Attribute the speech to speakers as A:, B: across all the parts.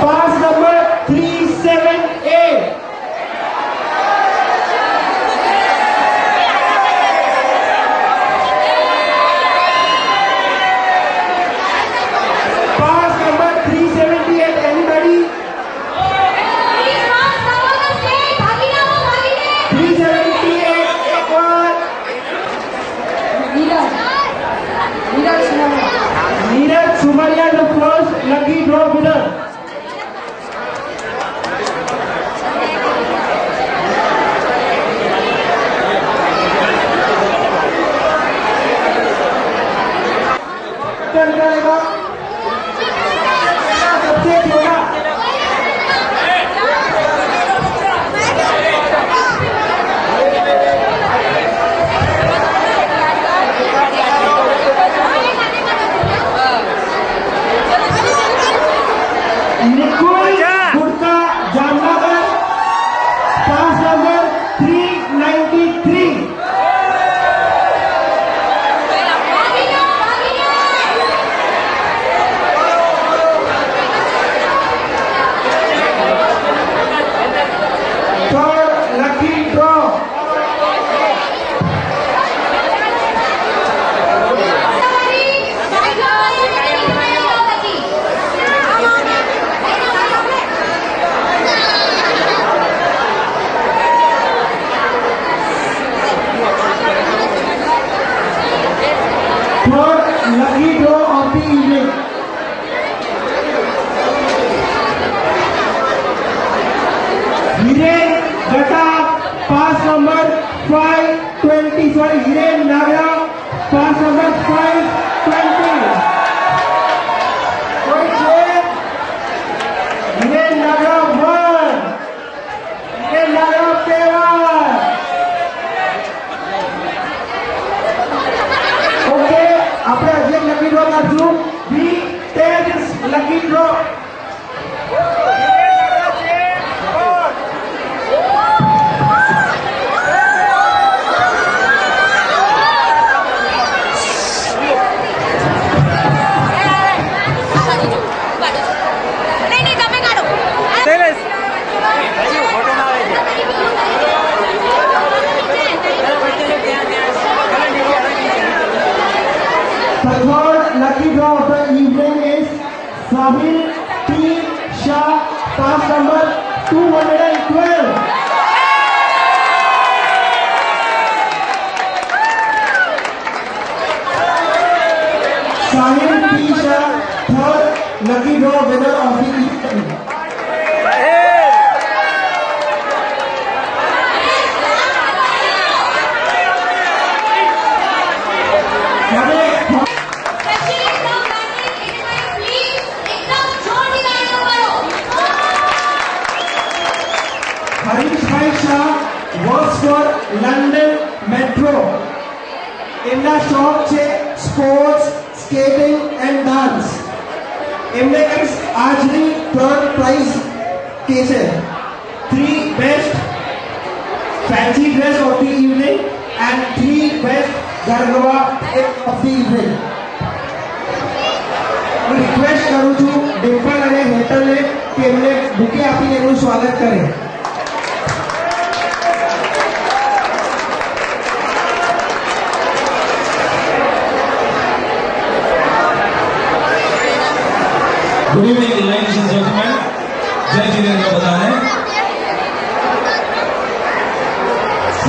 A: Pass number 378. Pass number 378. Anybody? 378. एक बार. Neeraj Sumaria, the first lucky draw winner. सबसे छोटा निकुल गुड़का जामनगर. पास number 393. Third lucky draw. Third lucky draw of the evening. Hiren Gata, pass number 520. Sorry, Hiren Nagra, pass number 520. Koi check? Hiren Nagra 1. Hiren Nagra pair. Okay, આપણે હજી એક lucky draw કરશું. We take this lucky draw. The third lucky draw of the evening is Sahil P. Shah, pass number 212. Sahil P. Shah, third lucky draw winner of the evening. Harish Bhai Shah works for London Metro. એમના શોખ છે sports, skating and dance. એમને આજની third price કે છે 3 best fancy dress of the evening and 3 best garba of the evening. હું request કરું છું ડિમ્પલ અને હેતલને કે એમને બુકે આપીને એમનું સ્વાગત કરે.
B: Good evening, ladies and gentlemen. Jai Jitendra Badane.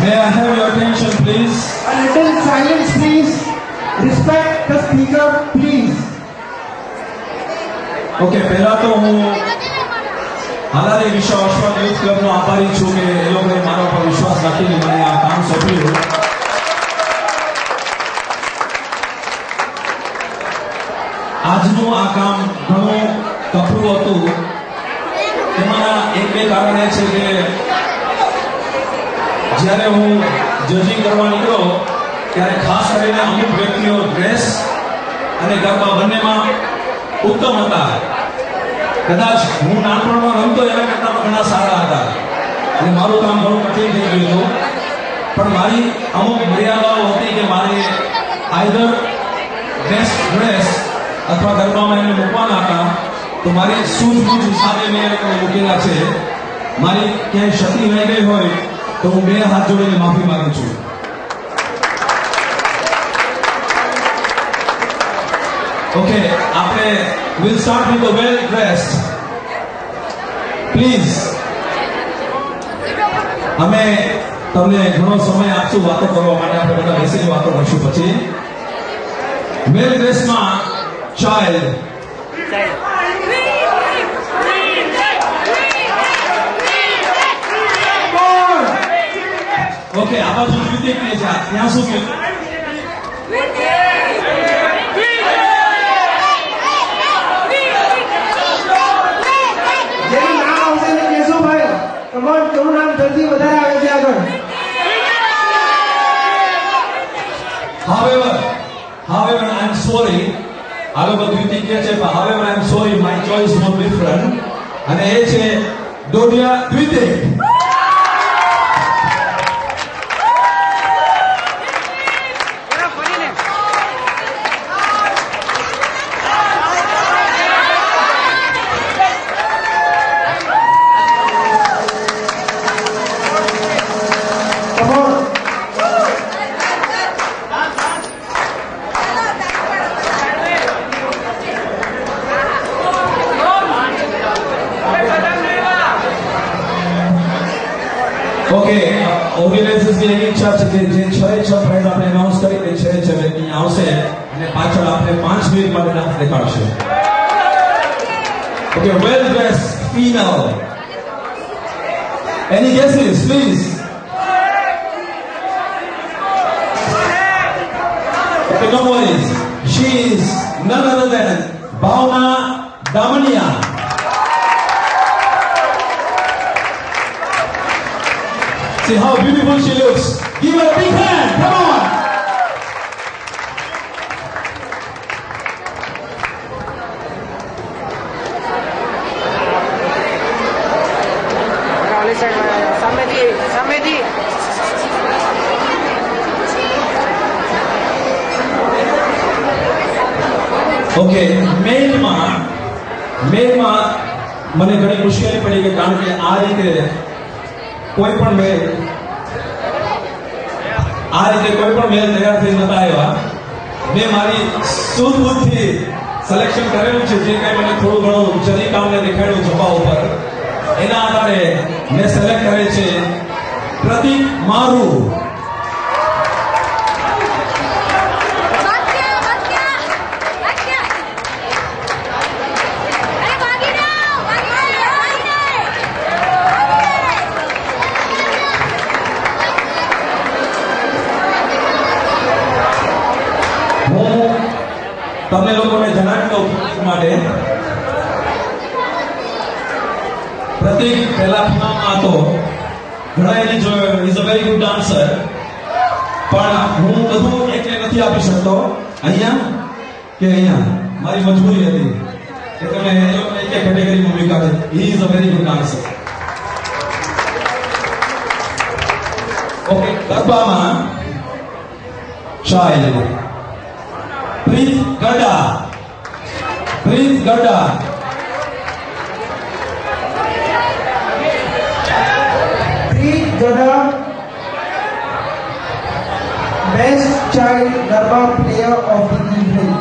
B: May I have your attention, please?
A: A little silence, please. Respect the speaker, please.
B: Okay, પહેલા તો હું હાલારી વિશ્વ અશ્વત યુથ ક્લબનો આભારી છું કે એ લોકોએ મારા પર વિશ્વાસ રાખીને મને આ કામ સોંપ્યું. આજનું આ કામ ઘણું કપરું હતું. એમાંના એક બે કારણ એ છે કે જ્યારે હું જજિંગ કરવા નીકળ્યો ત્યારે ખાસ કરીને અમુક વ્યક્તિઓ ડ્રેસ અને ગરબા બંનેમાં ઉત્તમ હતા. કદાચ હું નાનપણમાં રમતો એના કરતાં ઘણા સારા હતા અને મારું કામ ઘણું કઠિન થઈ ગયું હતું. પણ મારી અમુક મર્યાદાઓ હતી કે મારે આઈધર બેસ્ટ ડ્રેસ અથવા ગરબામાં એમને મૂકવાના હતા તો મારી સૂઝબૂઝ હિસાબે મેં મૂકેલા છે. મારી ક્યાંય ક્ષતિ રહી ગઈ હોય તો હું 2 હાથ જોડીને માફી માંગુ છું. ઓકે, આપણે will start with the well dressed. Please, અમે તમને ઘણો સમય આપશું વાતો કરવા માટે. આપણે બધા બેસીને વાતો કરશું. પછી વેલ ડ્રેસમાં ચાઇલ્ડ. ઓકે, આ બાજુ દ્વિતીય કે છે, ત્યાં શું કે
A: જેનું નામ આવશે ને કેશો ભાઈ, તમારું કેવું નામ જલ્દી વધારે આવે છે આગળ.
B: However, I'm sorry. આગળ દ્વિતીય કે છે, however, I'm sorry, my choice was different. અને એ છે ડોડિયા દ્વિતીય. ઓકે, ઓર્ગેનાઇઝર્સની એવી ઈચ્છા છે કે જે 6 પ્રાઇઝ આપણે એનાઉન્સ કરી દે છે, 6 વ્યક્તિ આવશે અને પાછળ આપણે 5 મિનિટ માટે ડાન્સ દેખાડશે. Okay, well dress female. Any guesses please. Okay, no worries. She is none other than Bhavna Damania. See how beautiful she looks. Give her a big hand. Come on. Okay, મેલમાં મને ઘણી મુશ્કેલી પડી ગઈ, કારણ કે આ રીતે કોઈ પણ મેલ તૈયાર થઈ નતા આવ્યા. મેં મારી સૂઝબૂઝથી સિલેક્શન કરેલું છે. જે કાંઈ મને થોડું ઘણું જરી કામને દેખાડ્યું જવા ઉપર, એના આધારે મેં સિલેક્ટ કરે છે પ્રતિક મારુ. તમને લોકોને જણાવી દઉં પ્રતિક માટે. પ્રતિક પહેલા ફિલ્મમાં હતો, ઘણા એની જોયો, is a very good dancer, પણ હું બધું એકલે નથી આપી શકતો. અહીંયા મારી મજબૂરી હતી કે તમે એ લોકોને એક કેટેગરીમાં મૂકી દે. He is a very good dancer. Okay, ગરબામાં child. Preet Gadda. Preet Gadda.
A: Preet Gadda, Best Child Garba Player of the Evening.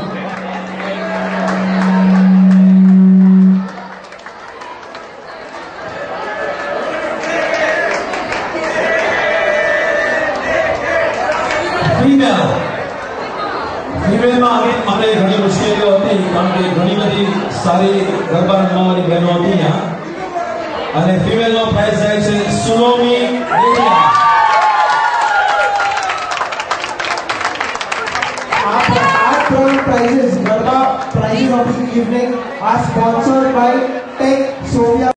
B: ફિમેલમાં આપણે ઘણી મુશ્કેલીઓ હતી, કારણ કે ઘણી બધી સારી ગરબા રમવાની બહેનો હતી અહીંયા. અને ફિમેલનો પ્રાઇઝ જાય છે સુનોમી Dediya.
A: Our prizes, Garba prizes of the evening are sponsored by Tech Sophia.